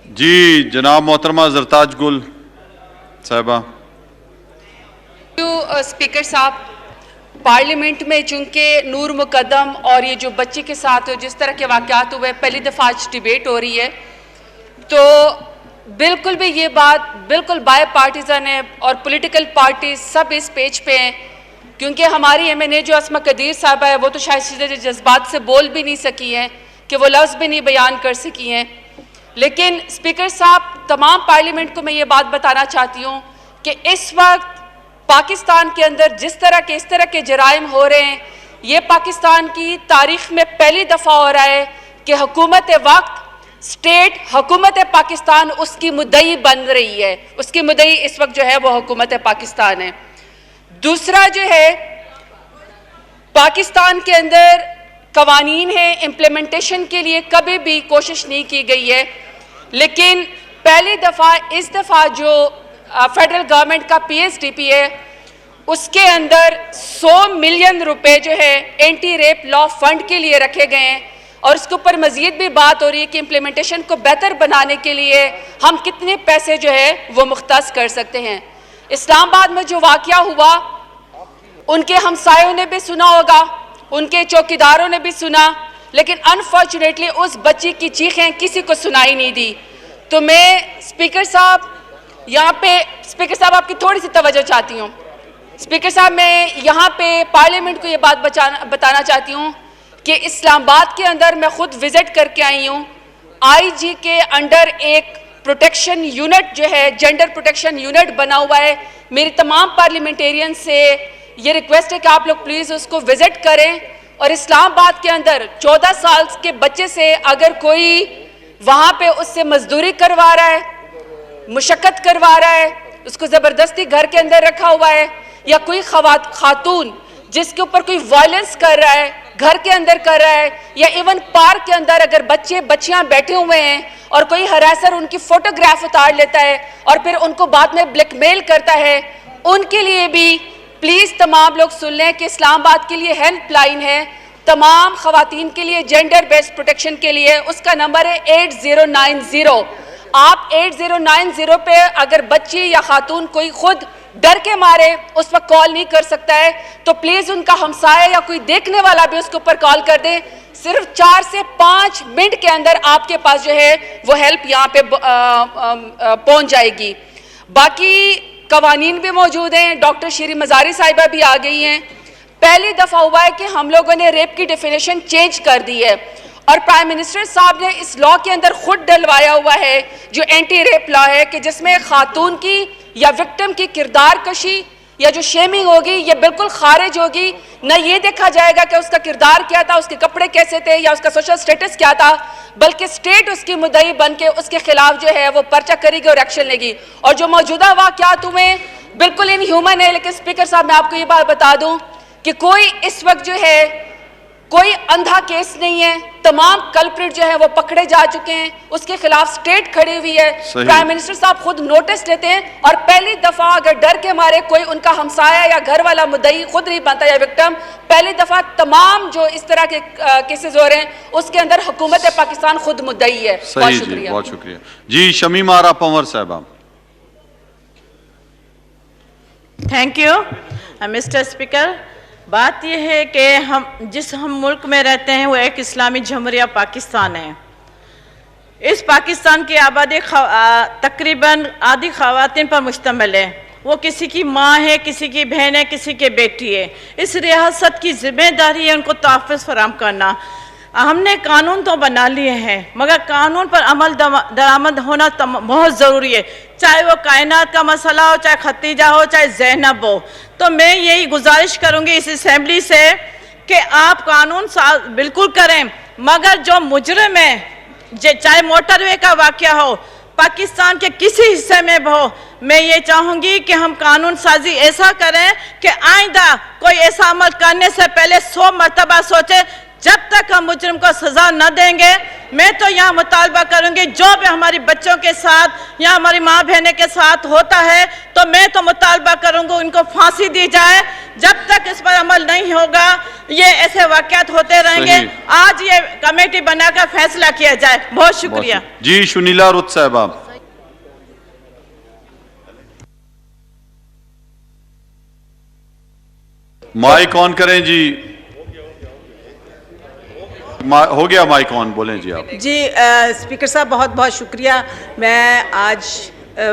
جی جناب محترمہ زرتاج گل صاحبہ. اسپیکر صاحب، پارلیمنٹ میں چونکہ نور مقدم اور یہ جو بچی کے ساتھ جس طرح کے واقعات ہوئے پہلی دفعہ آج ڈیبیٹ ہو رہی ہے، تو بالکل بھی یہ بات بالکل بائی پارٹیزن ہے اور پولیٹیکل پارٹیز سب اس پیج پہ ہیں، کیونکہ ہماری ایم این اے جو اسما قدیر صاحبہ ہے وہ تو شاید جذبات سے بول بھی نہیں سکی ہیں کہ وہ لفظ بھی نہیں بیان کر سکی ہیں. لیکن اسپیکر صاحب، تمام پارلیمنٹ کو میں یہ بات بتانا چاہتی ہوں کہ اس وقت پاکستان کے اندر اس طرح کے جرائم ہو رہے ہیں، یہ پاکستان کی تاریخ میں پہلی دفعہ ہو رہا ہے کہ حکومت وقت اسٹیٹ حکومت پاکستان اس کی مدعی بن رہی ہے. اس کی مدعی اس وقت جو ہے وہ حکومت پاکستان ہے. دوسرا جو ہے، پاکستان کے اندر قوانین ہیں، امپلیمنٹیشن کے لیے کبھی بھی کوشش نہیں کی گئی ہے، لیکن پہلی دفعہ اس دفعہ جو فیڈرل گورنمنٹ کا پی ایس ڈی پی ہے اس کے اندر 100 ملین روپے جو ہے اینٹی ریپ لا فنڈ کے لیے رکھے گئے ہیں، اور اس کے اوپر مزید بھی بات ہو رہی ہے کہ امپلیمنٹیشن کو بہتر بنانے کے لیے ہم کتنے پیسے جو ہے وہ مختص کر سکتے ہیں. اسلام آباد میں جو واقعہ ہوا، ان کے ہمسایوں نے بھی سنا ہوگا، ان کے چوکیداروں نے بھی سنا، لیکن انفارچونیٹلی اس بچی کی چیخیں کسی کو سنائی نہیں دی. تو میں اسپیکر صاحب یہاں پہ آپ کی تھوڑی سی توجہ چاہتی ہوں. اسپیکر صاحب، میں یہاں پہ پارلیمنٹ کو یہ بات بتانا چاہتی ہوں کہ اسلام آباد کے اندر میں خود وزٹ کر کے آئی ہوں. آئی جی کے انڈر ایک پروٹیکشن یونٹ جو ہے، جینڈر پروٹیکشن یونٹ بنا ہوا ہے. میری تمام پارلیمنٹیرین سے یہ ریکویسٹ ہے کہ آپ لوگ پلیز اس کو وزٹ کریں. اور اسلام آباد کے اندر 14 سال کے بچے سے اگر کوئی وہاں پہ اس سے مزدوری کروا رہا ہے، مشقت کروا رہا ہے، اس کو زبردستی گھر کے اندر رکھا ہوا ہے، یا کوئی خاتون جس کے اوپر کوئی وائلنس کر رہا ہے، گھر کے اندر کر رہا ہے، یا ایون پارک کے اندر اگر بچیاں بیٹھے ہوئے ہیں اور کوئی ہراسر ان کی فوٹوگراف اتار لیتا ہے اور پھر ان کو بعد میں بلیک میل کرتا ہے، ان کے لیے بھی پلیز تمام لوگ سن لیں کہ اسلام آباد کے لیے ہیلپ لائن ہے تمام خواتین کے لیے جینڈر بیسڈ پروٹیکشن کے لیے. اس کا نمبر ہے 8090. آپ 8090 پہ اگر بچی یا خاتون کوئی خود ڈر کے مارے اس وقت کال نہیں کر سکتا ہے تو پلیز ان کا ہمسایہ یا کوئی دیکھنے والا بھی اس کے اوپر کال کر دیں. صرف 4 سے 5 منٹ کے اندر آپ کے پاس جو ہے وہ ہیلپ یہاں پہ پہنچ جائے گی. باقی قوانین بھی موجود ہیں. ڈاکٹر شیری مزاری صاحبہ بھی آ گئی ہیں. پہلی دفعہ ہوا ہے کہ ہم لوگوں نے ریپ کی ڈیفینیشن چینج کر دی ہے، اور پرائم منسٹر صاحب نے اس لا کے اندر خود ڈلوایا ہوا ہے جو اینٹی ریپ لا ہے، کہ جس میں خاتون کی یا وکٹم کی کردار کشی یا جو شیمنگ ہوگی یہ بالکل خارج ہوگی. نہ یہ دیکھا جائے گا کہ اس کا کردار کیا تھا، اس کے کپڑے کیسے تھے، یا اس کا سوشل سٹیٹس کیا تھا، بلکہ اسٹیٹ اس کی مدعی بن کے اس کے خلاف جو ہے وہ پرچہ کرے گی اور ایکشن لے گی. اور جو موجودہ واقعات ہوئے بالکل ان ہیومن ہے. لیکن اسپیکر صاحب، میں آپ کو یہ بات بتا دوں کہ کوئی اس وقت جو ہے کوئی اندھا کیس نہیں ہے. تمام کلپریٹ جو ہے وہ پکڑے جا چکے ہیں، اس کے خلاف سٹیٹ کھڑی ہوئی ہے. پرائم منسٹر صاحب خود نوٹس لیتے ہیں، اور پہلی دفعہ اگر ڈر کے مارے کوئی ان کا ہمسایہ یا گھر والا مدعی خود نہیں بنتا یا وکٹم، پہلی دفعہ تمام جو اس طرح کے کیسز ہو رہے ہیں اس کے اندر حکومت پاکستان خود مدعی ہے. بہت شکریہ. بہت شکریہ. جی شمیم آرا پنور صاحبہ. Thank you Mr speaker. بات یہ ہے کہ ہم ملک میں رہتے ہیں وہ ایک اسلامی جمہوریہ پاکستان ہے. اس پاکستان کی آبادی تقریباً آدھی خواتین پر مشتمل ہے. وہ کسی کی ماں ہے، کسی کی بہن ہے، کسی کی بیٹی ہے. اس ریاست کی ذمہ داری ہے ان کو تحفظ فراہم کرنا. ہم نے قانون تو بنا لیے ہیں مگر قانون پر عمل درآمد ہونا بہت ضروری ہے، چاہے وہ کائنات کا مسئلہ ہو، چاہے ختیجہ ہو، چاہے زینب ہو. تو میں یہی گزارش کروں گی اس اسمبلی سے کہ آپ قانون بالکل کریں، مگر جو مجرم ہے چاہے موٹر وے کا واقعہ ہو، پاکستان کے کسی حصے میں ہو، میں یہ چاہوں گی کہ ہم قانون سازی ایسا کریں کہ آئندہ کوئی ایسا عمل کرنے سے پہلے 100 مرتبہ سوچے. جب تک ہم مجرم کو سزا نہ دیں گے میں تو یہاں مطالبہ کروں گی جو بھی ہماری بچوں کے ساتھ یا ہماری ماں بہنیں کے ساتھ ہوتا ہے تو میں تو مطالبہ کروں گا ان کو پھانسی دی جائے. جب تک اس پر عمل نہیں ہوگا یہ ایسے واقعات ہوتے رہیں گے. آج یہ کمیٹی بنا کر فیصلہ کیا جائے. بہت شکریہ. جی شنیلا رت صاحبہ. مائک آن کریں جی. ہو گیا مائک آن, بولیں جی آپ. جی اسپیکر صاحب بہت بہت شکریہ. میں آج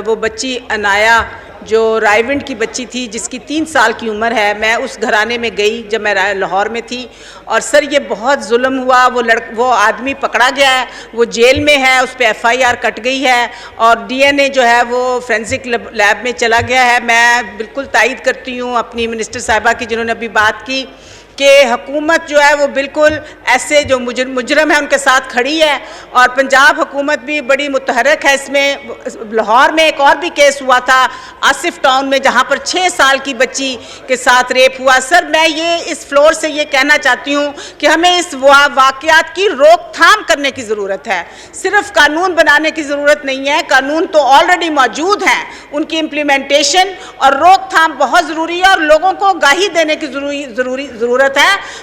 وہ بچی انایا جو رائے ونڈ کی بچی تھی جس کی 3 سال کی عمر ہے, میں اس گھرانے میں گئی جب میں لاہور میں تھی, اور سر یہ بہت ظلم ہوا. وہ آدمی پکڑا گیا ہے, وہ جیل میں ہے, اس پہ FIR کٹ گئی ہے, اور DNA جو ہے وہ فورینسک لیب میں چلا گیا ہے. میں بالکل تائید کرتی ہوں اپنی منسٹر صاحبہ کی جنہوں نے ابھی بات کی کہ حکومت جو ہے وہ بالکل ایسے جو مجرم ہے ان کے ساتھ کھڑی ہے, اور پنجاب حکومت بھی بڑی متحرک ہے اس میں. لاہور میں ایک اور بھی کیس ہوا تھا آصف ٹاؤن میں جہاں پر 6 سال کی بچی کے ساتھ ریپ ہوا. سر میں یہ اس فلور سے یہ کہنا چاہتی ہوں کہ ہمیں اس واقعات کی روک تھام کرنے کی ضرورت ہے. صرف قانون بنانے کی ضرورت نہیں ہے, قانون تو آلریڈی موجود ہیں, ان کی امپلیمنٹیشن اور روک تھام بہت ضروری ہے, اور لوگوں کو آگاہی دینے کی ضرورت ہے.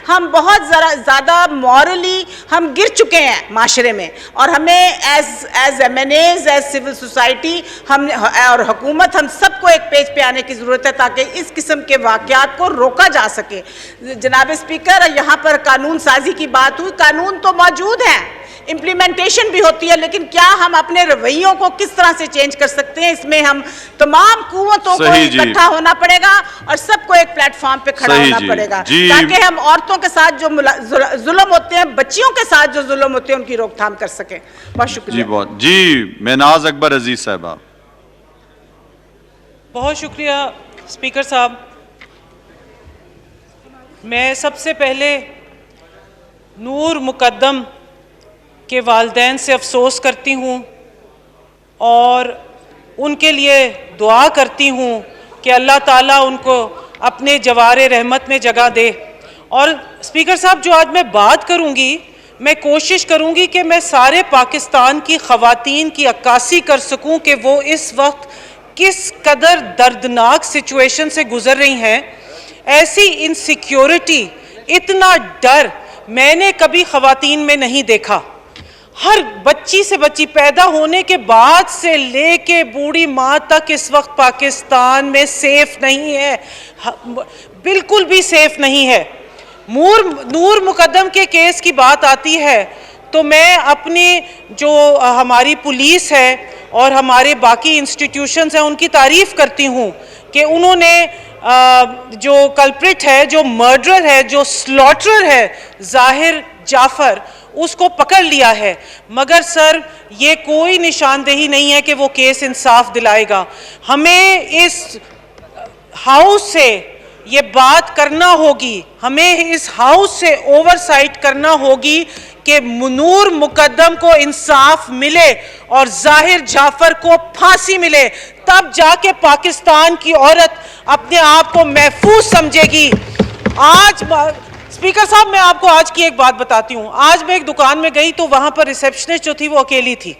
ہم بہت زیادہ مورلی ہم گر چکے ہیں معاشرے میں, اور ہمیں as MNAs as civil society اور حکومت ہم سب کو ایک پیج پہ آنے کی ضرورت ہے تاکہ اس قسم کے واقعات کو روکا جا سکے. جناب اسپیکر, یہاں پر قانون سازی کی بات ہوئی, قانون تو موجود ہیں, امپلیمنٹیشن بھی ہوتی ہے, لیکن کیا ہم اپنے رویوں کو کس طرح سے چینج کر سکتے ہیں؟ اس میں ہم تمام قوتوں کو اکٹھا ہونا پڑے گا اور سب کو ایک پلیٹ فارم پہ کھڑا ہونا پڑے گا تاکہ ہم عورتوں کے ساتھ جو ظلم ہوتے ہیں, بچیوں کے ساتھ جو ظلم ہوتے ہیں, ان کی روک تھام کر سکیں. بہت شکریہ. جی میناز اکبر عزیز صاحبہ. بہت شکریہ اسپیکر صاحب. میں سب سے پہلے نور مقدم کے والدین سے افسوس کرتی ہوں اور ان کے لیے دعا کرتی ہوں کہ اللہ تعالیٰ ان کو اپنے جوار رحمت میں جگہ دے. اور اسپیکر صاحب جو آج میں بات کروں گی, میں کوشش کروں گی کہ میں سارے پاکستان کی خواتین کی عکاسی کر سکوں کہ وہ اس وقت کس قدر دردناک سچویشن سے گزر رہی ہیں. ایسی انسیکیورٹی, اتنا ڈر میں نے کبھی خواتین میں نہیں دیکھا. ہر بچی سے بچی پیدا ہونے کے بعد سے لے کے بوڑھی ماں تک اس وقت پاکستان میں سیف نہیں ہے, بالکل بھی سیف نہیں ہے. نور مقدم کے کیس کی بات آتی ہے تو میں اپنی جو ہماری پولیس ہے اور ہمارے باقی انسٹیٹیوشنز ہیں ان کی تعریف کرتی ہوں کہ انہوں نے جو کلپریٹ ہے, جو مرڈرر ہے, جو سلوٹرر ہے ظاہر جعفر, اس کو پکڑ لیا ہے. مگر سر یہ کوئی نشاندہی نہیں ہے کہ وہ کیس انصاف دلائے گا. ہمیں اس ہاؤس سے یہ بات کرنا ہوگی, ہمیں اس ہاؤس سے اوورسائٹ کرنا ہوگی کہ نور مقدم کو انصاف ملے اور ظاہر جعفر کو پھانسی ملے, تب جا کے پاکستان کی عورت اپنے آپ کو محفوظ سمجھے گی. آج اسپیکر صاحب میں آپ کو آج کی ایک بات بتاتی ہوں. آج میں ایک دکان میں گئی تو وہاں پر ریسیپشنسٹ جو تھی وہ اکیلی تھی,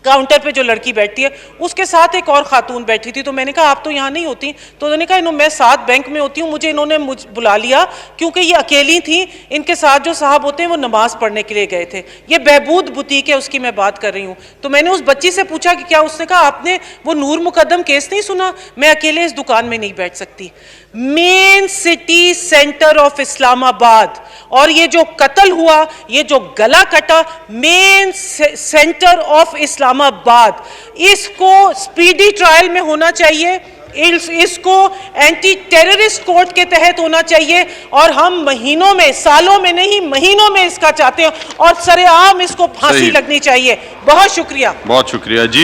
کاؤنٹر پہ جو لڑکی بیٹھتی ہے اس کے ساتھ ایک اور خاتون بیٹھی تھی. تو میں نے کہا آپ تو یہاں نہیں ہوتی؟ تو انہوں نے کہا میں ساتھ بینک میں ہوتی ہوں, مجھے انہوں نے بلا لیا کیونکہ یہ اکیلی تھیں, ان کے ساتھ جو صاحب ہوتے ہیں وہ نماز پڑھنے کے لیے گئے تھے. یہ بہبود بوتیک ہے, اس کی میں بات کر رہی ہوں. تو میں نے اس بچی سے پوچھا کہ کیا, اس نے کہا آپ نے وہ نور مقدم کیس نہیں سنا, میں اکیلے اس دکان میں نہیں بیٹھ سکتی. مین سٹی سینٹر آف اسلام آباد, اور یہ جو قتل ہوا, یہ جو گلا کٹا, مین سینٹر آف اسلام آباد, اس کو سپیڈی ٹرائل میں ہونا چاہیے, اس کو اینٹی ٹیررسٹ کورٹ کے تحت ہونا چاہیے, اور ہم مہینوں میں, سالوں میں نہیں مہینوں میں اس کا چاہتے ہیں, اور سر عام اس کو پھانسی لگنی چاہیے. بہت شکریہ. بہت شکریہ. جی